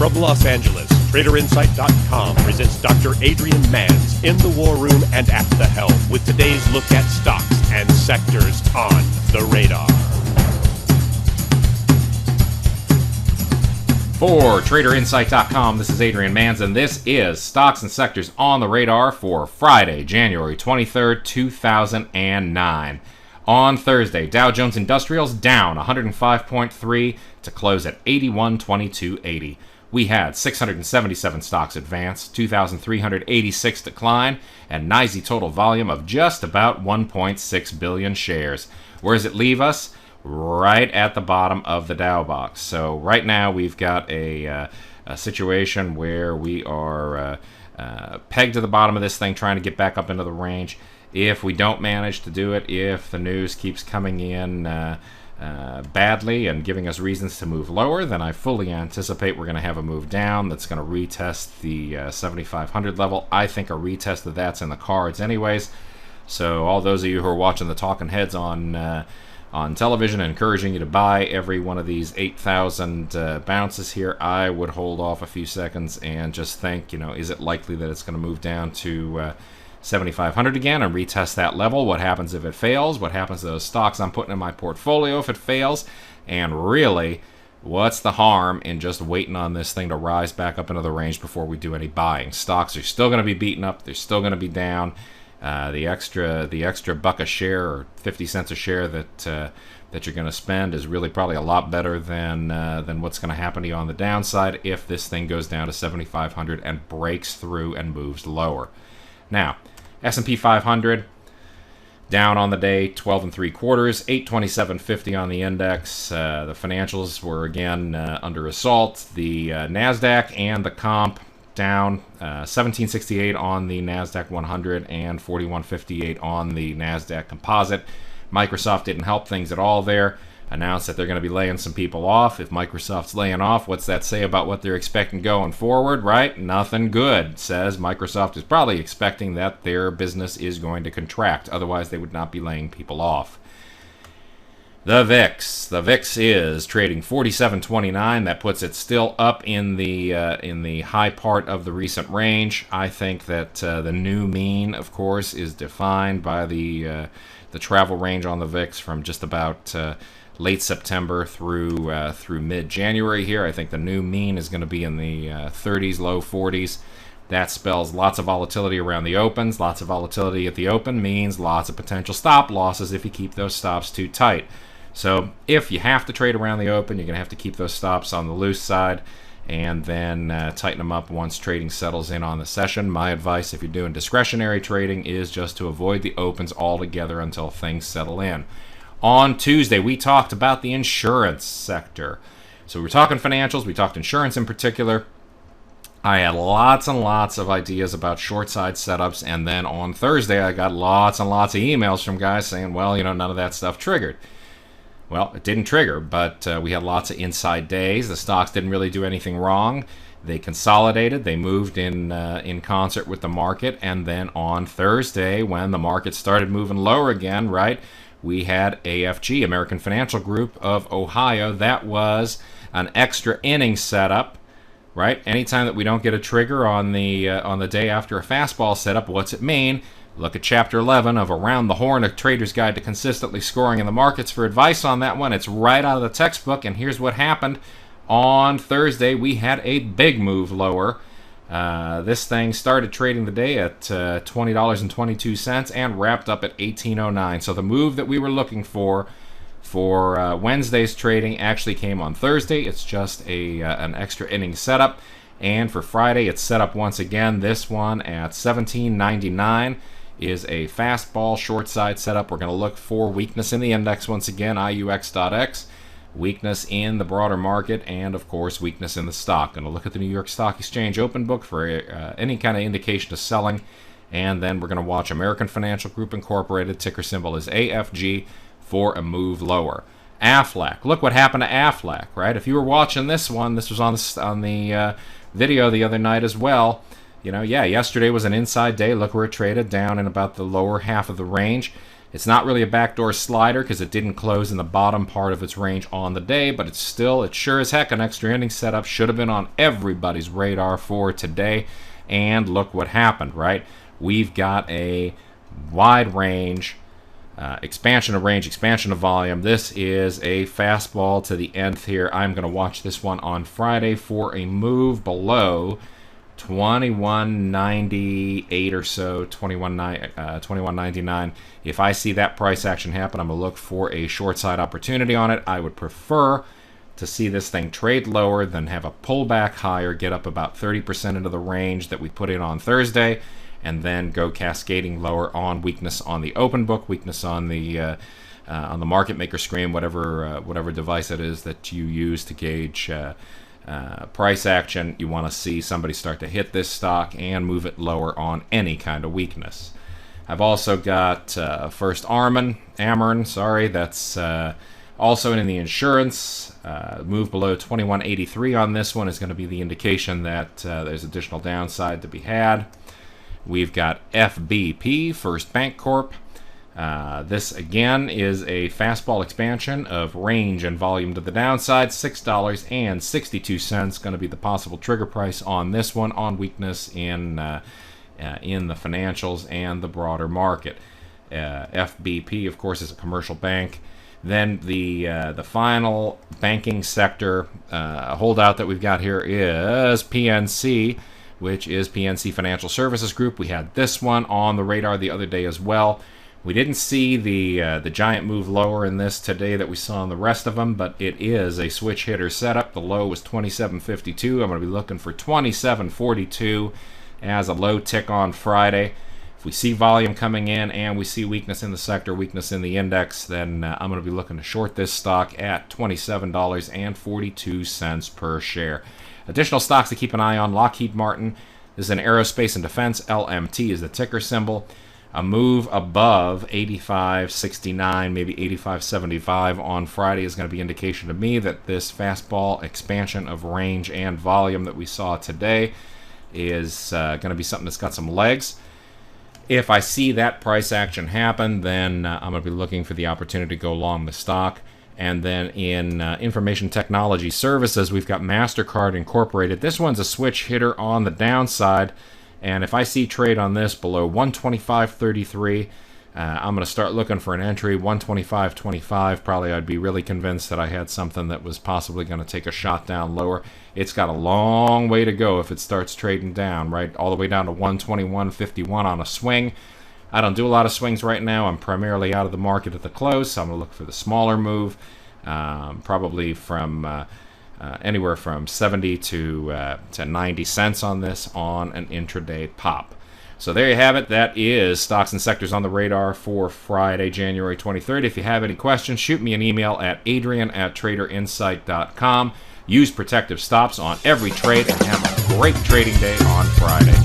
From Los Angeles, TraderInsight.com presents Dr. Adrian Manz in the war room and at the helm with today's look at stocks and sectors on the radar. For TraderInsight.com, this is Adrian Manz, and this is Stocks and Sectors on the Radar for Friday, January 23rd, 2009. On Thursday, Dow Jones Industrials down 105.3 to close at 8122.80. We had 677 stocks advance, 2,386 decline, and NYSE total volume of just about 1.6 billion shares. Where does it leave us? Right at the bottom of the Dow box. So right now we've got a situation where we are pegged to the bottom of this thing, trying to get back up into the range. If we don't manage to do it, if the news keeps coming in badly and giving us reasons to move lower, then I fully anticipate we're going to have a move down that's going to retest the 7,500 level. I think a retest of that's in the cards anyways. So all those of you who are watching the talking heads on television, encouraging you to buy every one of these 8,000 bounces here, I would hold off a few seconds and just think, is it likely that it's going to move down to 7,500 again and retest that level? What happens if it fails? What happens to those stocks I'm putting in my portfolio if it fails? And really, what's the harm in just waiting on this thing to rise back up into the range before we do any buying? Stocks are still going to be beaten up. They're still going to be down. The extra buck a share or 50 cents a share that you're going to spend is really probably a lot better than what's going to happen to you on the downside if this thing goes down to 7,500 and breaks through and moves lower. Now, S&P 500 down on the day 12 3/4, 827.50 on the index. The financials were again under assault. The Nasdaq and the comp down 1768 on the Nasdaq 100 and 4158 on the Nasdaq Composite. Microsoft didn't help things at all there. Announced that they're going to be laying some people off. If Microsoft's laying off, what's that say about what they're expecting going forward, right? Nothing good. Says Microsoft is probably expecting that their business is going to contract. Otherwise, they would not be laying people off. The VIX. The VIX is trading 47.29. That puts it still up in the high part of the recent range. I think that the new mean, of course, is defined by the travel range on the VIX from just about late September through mid-January here. I think the new mean is going to be in the 30s, low 40s. That spells lots of volatility around the opens. Lots of volatility at the open means lots of potential stop losses if you keep those stops too tight. So if you have to trade around the open, you're going to have to keep those stops on the loose side and then tighten them up once trading settles in on the session. My advice, if you're doing discretionary trading, is just to avoid the opens altogether until things settle in. On Tuesday, we talked about the insurance sector. So we're talking financials. We talked insurance in particular. I had lots and lots of ideas about short side setups, and then on Thursday, I got lots and lots of emails from guys saying, well, none of that stuff triggered. Well, it didn't trigger, but we had lots of inside days. The stocks didn't really do anything wrong. They consolidated. They moved in concert with the market. And then on Thursday, when the market started moving lower again, right, we had AFG, American Financial Group of Ohio. That was an extra inning setup, right? Anytime that we don't get a trigger on the day after a fastball setup, what's it mean? Look at Chapter 11 of Around the Horn, A Trader's Guide to Consistently Scoring in the Markets for advice on that one. It's right out of the textbook, and here's what happened. On Thursday, we had a big move lower. This thing started trading the day at $20.22 and wrapped up at $18.09. So the move that we were looking for Wednesday's trading actually came on Thursday. It's just an extra inning setup. And for Friday, it's set up once again. This one at $17.99. Is a fastball short side setup. We're going to look for weakness in the index once again, IUX.X, weakness in the broader market, and of course weakness in the stock. Going to look at the New York Stock Exchange open book for any kind of indication of selling, and then we're going to watch American Financial Group Incorporated, ticker symbol is AFG, for a move lower. Aflac. Look what happened to Aflac, right? If you were watching this one, this was on the video the other night as well. Yesterday was an inside day. Look where it traded, down in about the lower half of the range. It's not really a backdoor slider because it didn't close in the bottom part of its range on the day, but it's sure as heck an extra inning setup. Should have been on everybody's radar for today. And look what happened, right? We've got a wide range, expansion of range, expansion of volume. This is a fastball to the nth here. I'm going to watch this one on Friday for a move below 21.98 or so, 21.99. If I see that price action happen, I'm going to look for a short side opportunity on it. I would prefer to see this thing trade lower than have a pullback higher, get up about 30% into the range that we put in on Thursday, and then go cascading lower on weakness on the open book, weakness on the market maker screen, whatever device it is that you use to gauge price action. You want to see somebody start to hit this stock and move it lower on any kind of weakness. I've also got First Ameren, sorry, that's also in the insurance. Move below 21.83 on this one is going to be the indication that there's additional downside to be had. We've got FBP, First Bank Corp. This again is a fastball expansion of range and volume to the downside. $6.62 going to be the possible trigger price on this one, on weakness in the financials and the broader market. FBP, of course, is a commercial bank. Then the final banking sector holdout that we've got here is PNC, which is PNC Financial Services Group. We had this one on the radar the other day as well. We didn't see the giant move lower in this today that we saw in the rest of them, but it is a switch hitter setup. The low was 27.52. I'm going to be looking for 27.42 as a low tick on Friday. If we see volume coming in and we see weakness in the sector, weakness in the index, then I'm going to be looking to short this stock at $27.42 per share. Additional stocks to keep an eye on: Lockheed Martin. This is an aerospace and defense. LMT is the ticker symbol. A move above 85.69, maybe 85.75 on Friday is going to be indication to me that this fastball expansion of range and volume that we saw today is going to be something that's got some legs. If I see that price action happen, then I'm going to be looking for the opportunity to go long the stock. And then in information technology services, we've got MasterCard Incorporated. This one's a switch hitter on the downside. And if I see trade on this below 125.33, I'm going to start looking for an entry. 125.25, probably I'd be really convinced that I had something that was possibly going to take a shot down lower. It's got a long way to go if it starts trading down, right? All the way down to 121.51 on a swing. I don't do a lot of swings right now. I'm primarily out of the market at the close, so I'm going to look for the smaller move, probably from anywhere from 70 to 90 cents on this on an intraday pop. So there you have it. That is Stocks and Sectors on the Radar for Friday, January 23rd. If you have any questions, shoot me an email at adrian@traderinsight.com. Use protective stops on every trade and have a great trading day on Friday.